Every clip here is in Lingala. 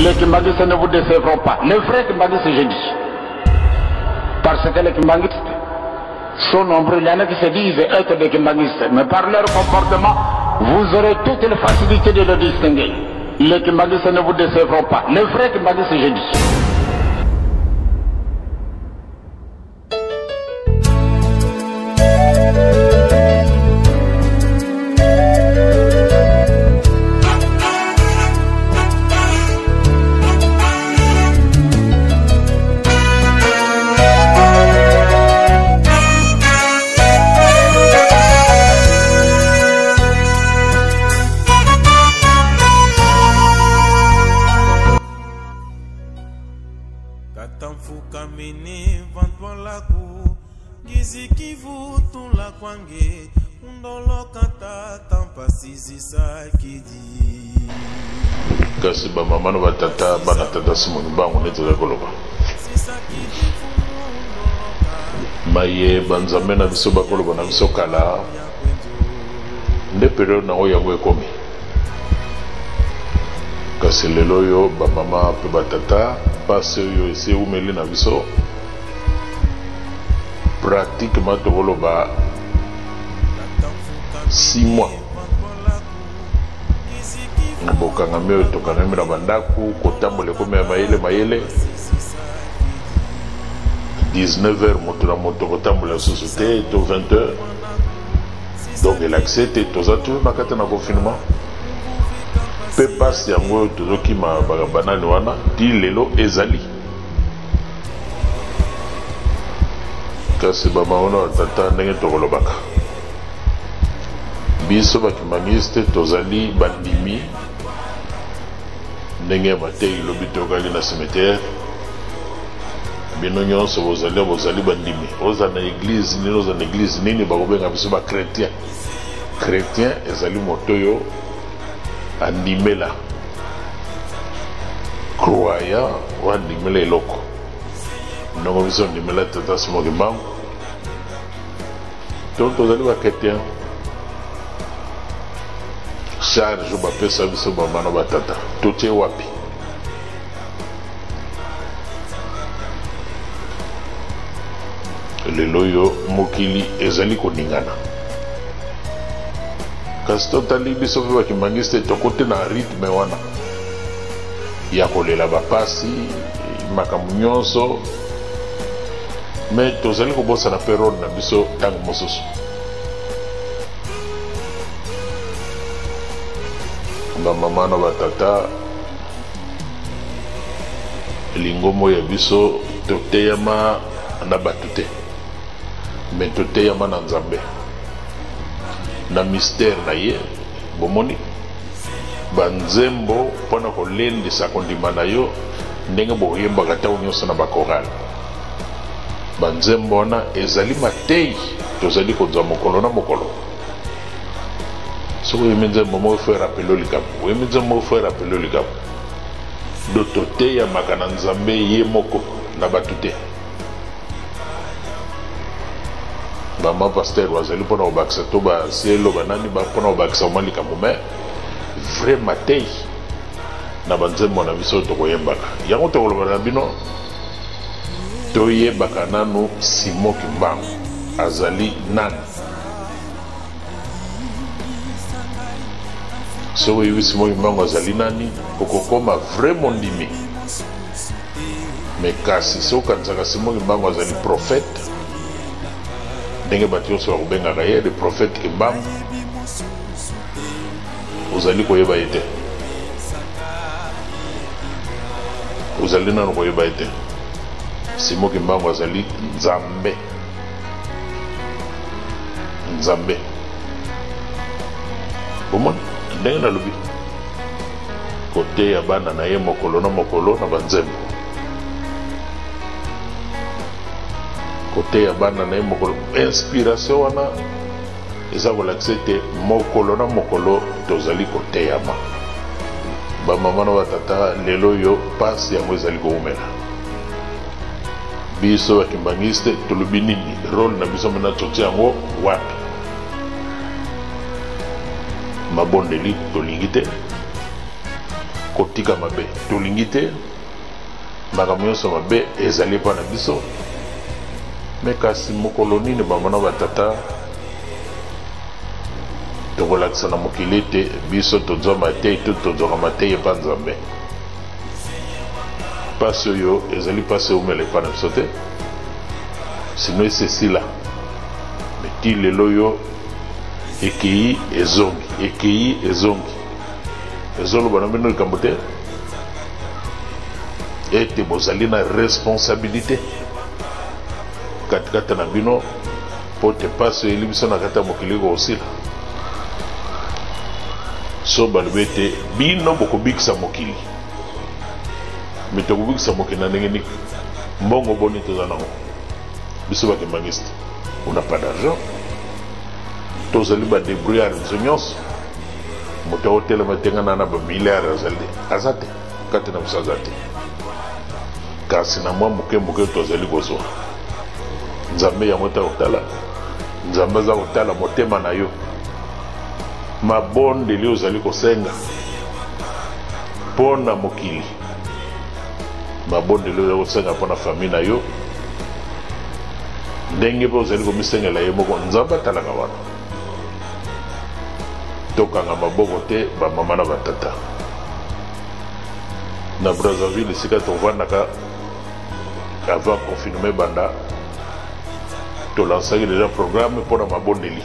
Les kimbanguistes ne vous décevront pas. Les vrais kimbanguistes, je dis. Parce que les kimbanguistes sont nombreux. Il y en a qui se disent être des kimbanguistes. Mais par leur comportement, vous aurez toutes les facilités de le distinguer. Les kimbanguistes ne vous décevront pas. Les vrais kimbanguistes, je dis. Kasi ba mama no batata bana tata simoni bango neto zakoloba maye banzambe na biso bakoloba na biso kala nde periode na oyo yango ekomi kasi lelo yo ba mama pe batata pase oyo esi eumeli na biso pratiquement tokoloba 6 mois bokanga meo tokanga na bandaku kotambola ekomi ya mayele 19h moto na moto kotambola susu te to 20h donc l'accès te toza toujours na kati na confinement pe pasi yango tozokima banani wana ti lelo ezali kasi bamaona batata ndenge tokolobaka biso bakimangiste tozali bandimi ndenge matei lobi tokali na cimetière bino nyonso bozali bandimi oza na église nini oza na église nini bakobenga biso ba chrétien ezali moto oyo andimela croya wandimela eloko ndongo biso ndimela tata simoki mbangu tozali ba chrétien charge bapesa biso bamana batata totie wapi lelo yo mokili ezali koningana kasi totali biso mpe bakimangiste tokote na rythme wana ya kolela bapasi makambo nyonso me tozali kobosana mpe role na biso ntango mosusu bamama na batata lingomo ya biso toteyama na bato te me toteyama na nzambe na mystère na ye bomoni banzembo mpona kolendisa kondima na yo ndenge boyembaka ntango nyonso na bakorale banzembo wana ezali matei tozali kozwa mokolo na mokolo soki oyemi nzembo moko fo erapele likambo oyemi nzembo moko fo erapele likambo do toteyamaka na nzambe ye moko na bato te bama paster bazali mpona kobakisa to basielo banani mpona kobakisa mwa likambo me vrai matei na banzembo na biso tokoyembaka yango tokoloba na bino toyebaka nanu Simoki Mbangu azali nani soki oyebi Simoki Mbangu azali nani okokoma vraiment ndimi me kasi soki okanisaka Simoki Mbangu azali prophète ndenge bato nyonso bakobengaka ye le prophète Kimbangu ozali koyeba ye te ozali nanu koyeba ye te Simoki Mbangu azali nzambe bomoni ndenge nalobi koteya bana na ye mokolo na mokolo na banzembo koteya bana na ye mokolo inspiration wana eza kolakisa ete mokolo na mokolo tozali koteyama bamama na batata lelo oyo pasi yango ezali koumela biso bakimbangiste tolobi nini role na biso mena toti yango wapi mabondeli tolingi te kotika mabe tolingi te makambo nyonso mabe ezali mpa na biso me kasi mokolo nini bamona batata tokolakisa na mokili ete biso tozwa matei to tozwaka matei epa nzambe pasi oyo ezali pasi eumela epa na biso te sino esesila me ti lelo oyo ekei ezongi ezoloba na bino likambo te ete bozali na responsabilité katikati na bino po te pasi oyeli biso na kati ya mokili koosila so balobi ete bino bokobikisa mokili me tokobikisa mokili na ndenge nini mbongo boni toza nango biso bakembangiste on n'a pas d'argent tozali badébrouillard biso nyonso moto aotelema te nga na bamiliare aza te kati na biso aza te kasi na mwa moke tozali kozwa nzambe yango ta kotala nzambe aza kotala motema na yo mabondeli ozali kosenga mpo na mokili mabondeli ozali kosenga mpo na famille na yo ndenge mpe ozali komisengela ye moko nzambe atalaka wana tokanga maboko te bamama na batata na Brazzaville esika tovandaka avant confinement banda tolansaki déjà programme mpo na mabondeli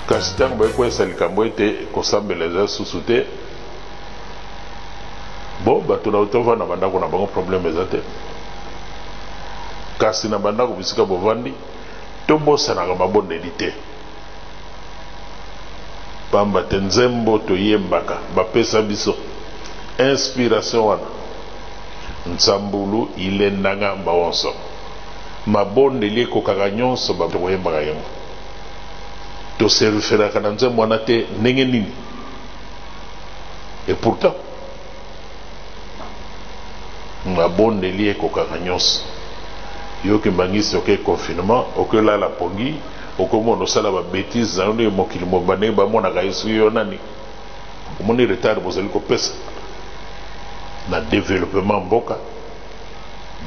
kasi ntango bayekwesa likambo ete kosambela eza susu te bo bato na tovanda bandako na bango problème eza te kasi na bandako bisika bovandi tobosanaka mabondeli te pamba te nzembo toyembaka bapesa biso inspiration wana nsambulu ilendanga mbawonso mabondeli ekokaka nyonso bato koyembaka yango toserviferaka na nzembo wana te ndenge nini et pourtant mabondeli ekokaka nyonso yoki mbangisi oke confinement okolala pongi okomona osala babétise na yo mokili mobandenge bamonaka yesu yo nani omoni retard bozali kopesa na développement mboka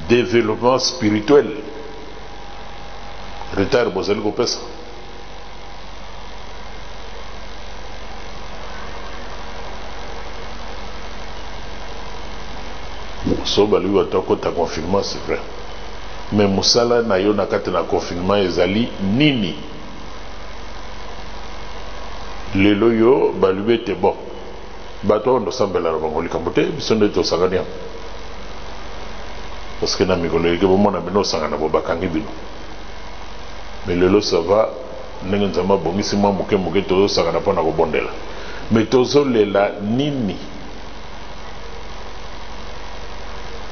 développement spirituel retard bozali kopesa so balobi bato akota confinement c'est vrai mais mosala na yo na kati na confinement ezali nini lelo yo balobi ete bon bato oyo ndosambela na bango likambo te biso nde tosangani yango parce que na mikolo eke bomona bino osangana bo bakangi bino mais lelo ça va ndenge nzambe abongisi mwa moke tozosangana mpo na kobondela mais tozolela nini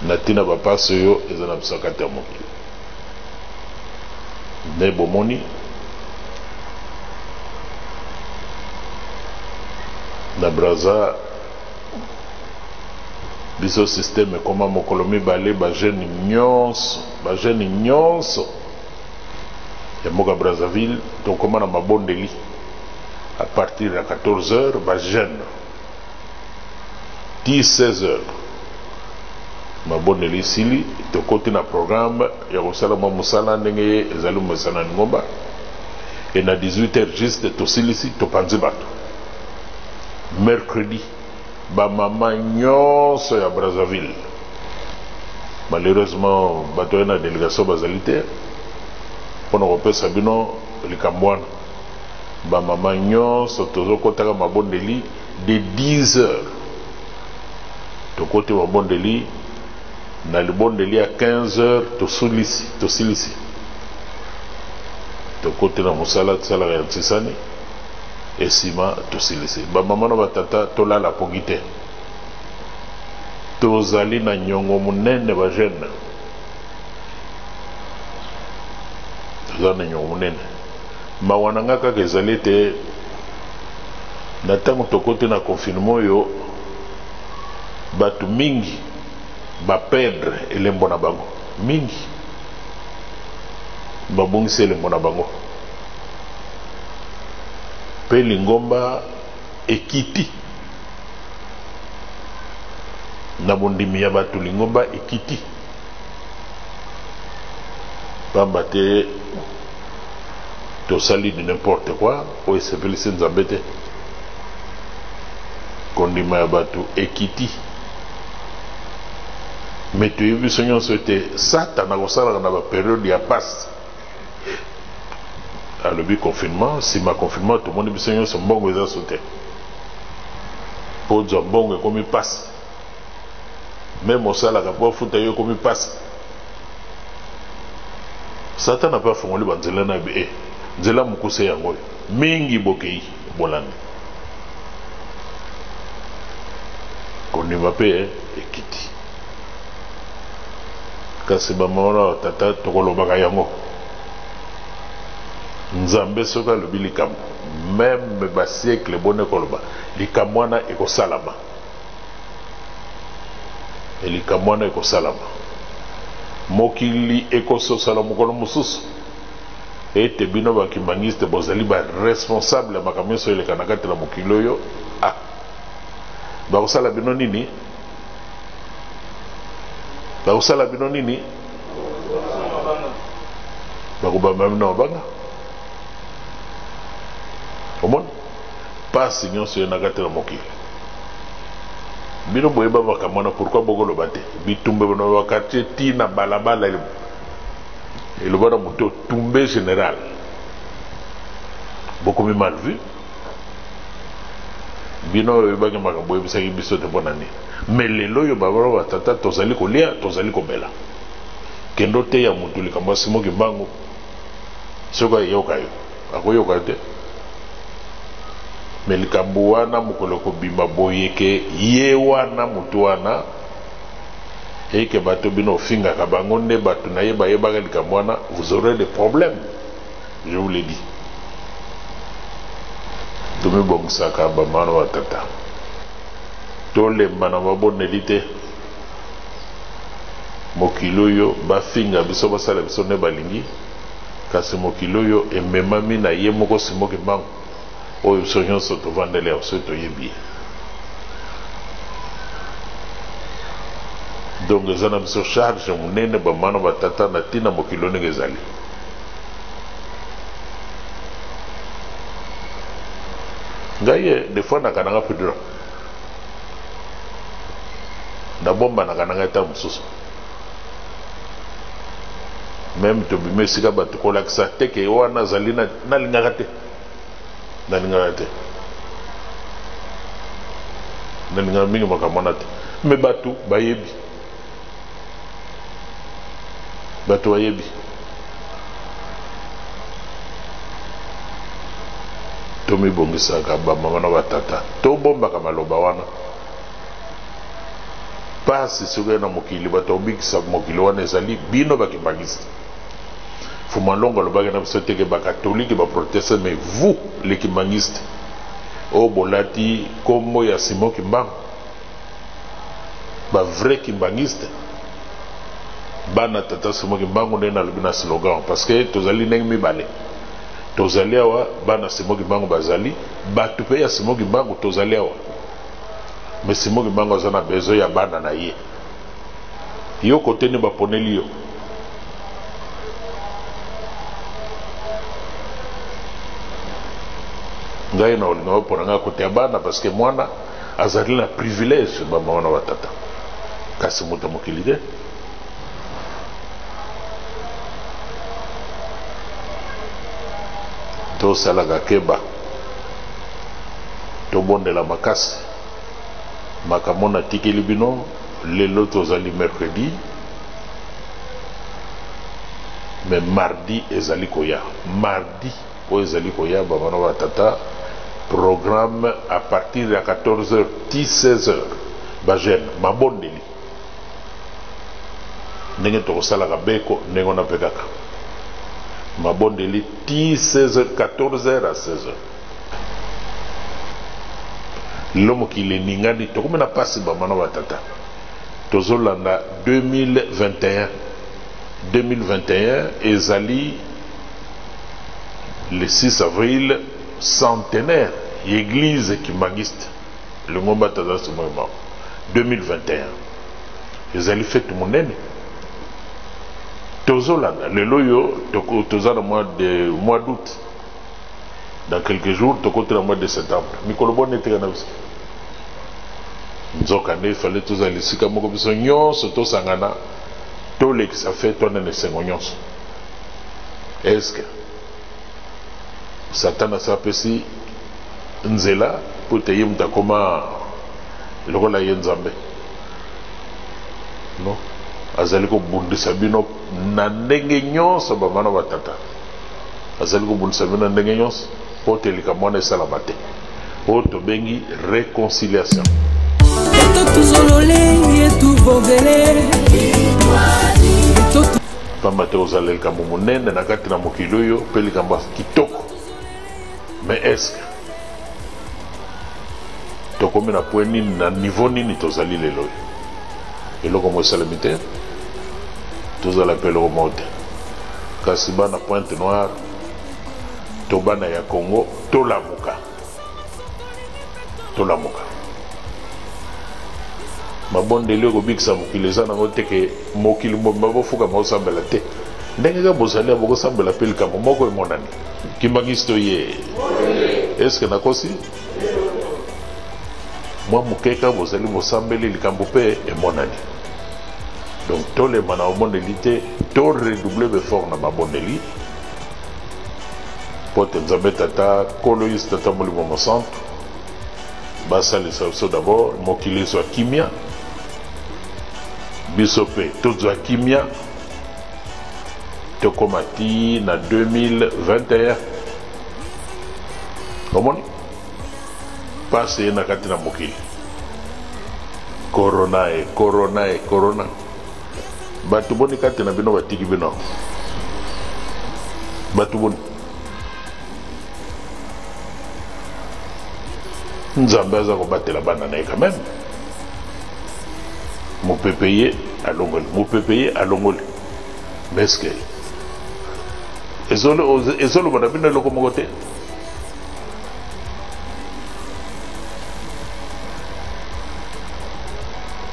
na tina bapasi oyo eza na biso kati ya mokili nde bomoni na Brazza biso systeme ekoma mokolo mibale bajeune nyonso ya mboka Brazzaville tokoma na mabondeli à partir ya 14h bajeune 10-16h mabondeli esili tokoti na programme ya kosala mwa mosala ndenge ezali mosala na Ngomba et na 18h juste tosilisi topanzi bato mercredi bamama nyonso ya Brazzaville malheureusement bato ya na délégation bazali te mpona kopesa bino likambo wana bamama nyonso tozokotaka mabondeli de 10h tokoti mabondeli na libondeli ya 15h tosilisi tokoti na mosala tosalaka ya ntisani esima tosilisi bamama na batata tolala pongi te tozali na nyongo munene bajeune tozali na nyongo munene mawana nga kaka ezali te na ntango tokoti na confinement oyo bato mingi baperdre elembo na bango mingi babongisi elembo na bango mpe lingomba ekiti na bondimi ya bato lingomba ekiti pamba te tosali de n'importe quoi oyo esepelisi nzambe te kondima ya bato ekiti me toyebi biso nyonso ete satana akosalaka na baperiode ya pasi alobi confinement nsima confinement tomoni biso nyonso mbongo eza so te mpo ozwa mbongo ekomi pasi meme osalaka mpo afuta yo ekomi pasi satana mpe afongoli banzela na ye nzela mokuse yango oyo mingi bokei bolandi kondima mpe ekiti kasi bamona tata tokolobaka yango nzambe soki alobi likambo meme basiekle bone koloba likambo wana ekosalama likambo wana ekosalama mokili ekososala mokolo mosusu ete bino bakimangiste bozali baresponsable ya makambo nyonso eleka na kati na mokili oyo bakosala bino nini bakosala bino nini bakobamba bino mabanga omoni pasi nyonso yo na kati na mokili bino boyeba makambo wana pourkui bokoloba te bitumbe bino bakartier ti na balabala eloba na moto tumbe général bokomi mal vu bino oyebaki makambo boyebisaki biso te mpona nini me lelo oyo babana batata tozali kolia tozali komela kendo te ya motu likambo asimoki mbangu soki ayoka yo akoyoka te me likambo wana mokolo kobima boyeke ye wana motu wana eke bato bino ofingaka bango nde bato na ye bayebaka likambo wana vous aurez des problèmes je vous l'ai dit tomibongisaka bamana batata tolemba na maboneli te mokili oyo bafinga biso basala biso nde balingi kasi mokili oyo ememami na ye moko simoki mbango oyo biso nyonso tovandeli ya biso toyebi donc eza na biso charge monene bamana batata na ntina mokili ndenge ezali ngai des fois nakananga pedra nabombanaka na ngai ta mosusu meme tobima esika bato kolakisa teke wana azali nalingaka te nalingaka te nalingaka mingi makambo wana te me bato bayebi tomibongisaka bamama na batata tobombaka maloba wana pasi soki na mokili bato obikisa mokili wana ezali bino bakimangisi fumalongo alobaki na biso teke bakatolike baproteste mais vous les kimbangistes oyo bolati kombo ya Simon Kimbangu bavrai kimbangiste bana tata Simon Kimbangu nde nalobi na slogan parce que tozali ndenge mibale tozali awa bana Simon Kimbangu bazali bato mpe ya Simon Kimbangu tozali awa mais Simon Kimbangu aza na besoin ya bana na ye yo kote ni baponeli yo ngai na olinga bapona nga kote ya bana parce que mwana azali na privilège bamama na batata kasi moto mokili te tosalaka keba tobondela makasi makambo natikeli bino lelo tozali mercredi mais mardi ezali koya mardi oyo ezali koya bamana batata programme à partir de 14h 16h bajene mabondeli ndenge tokosalaka beko ndenge wana mpe kaka mabondeli 16h 14h à 16h lelo mokili eningani tokomi na pasi bamana batata tozolanda 2021 ezali le 6 avril centenaire église kimbangiste le ngomba tata Simon 2021 ezali fête monene tozolanda lelo yo toza na mois d'août. Dans quelques jours tokotela mois de septembre mikolo bone tekana biso nzokande ifale tozala esika moko biso nyonso tosangana tolekisa fete wana na esengo nyonso. Eske satana asapesi nzela po te ye mutu akoma lokola ye nzambe? No, azali kobundisa bino na ndenge nyonso bamana batata, azali kobundisa bino na ndenge nyonso po te elika mwana esalama te oyo tobengi réconciliation. Pamba te ozala likambo monene na kati na mokili oyo mpe likambo kitoko. Mais eske tokomi na point nini na niveau nini tozali lelo oyo? Eloko mo esalemi te, tozala mpe eloko moko te. Kasi bana Pointe Noire to bana ya Congo tolamuka mabondeli okobikisa mokili eza nango teke mokili mabofuka maosambela te ndenge ka bozali ya bokosambela mpe likambo moko emonani kimbangisi to ye eske nakosi mwa mokeka bozali bosambeli likambo mpe emonani. Donc tolema na obondeli te, to redouble befort na mabondeli po te nzambe tata kolo yesu tata molimo mosantu basalisa biso d'abord mokili ezwa kimia, biso mpe tozwa kimia tokoma ti na 2021 omoni pasi ye na kati na mokili corona bato boni kati na bino batiki bino bato boni nzambe aza kobatela bana na ye quand même mopepe ye alongoli mais eske ezoloba na bino eloko moko te?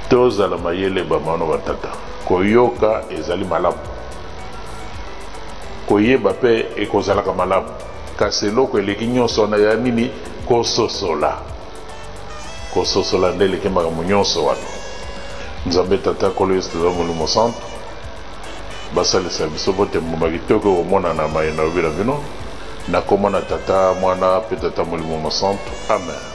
tozala mayele bamano batata koyoka ezali malamu, koyeba mpe ekozalaka malamu, kasi eloko eleki nyonso wana ya nini? kososola nde eleki makambo nyonso wana. Nzambe tata kolo yesu tata molimo santu basalisa biso po te mbuma kitoko komonana mayena obila bino na komona tata mwana mpe tata molimo mosantu. Amen.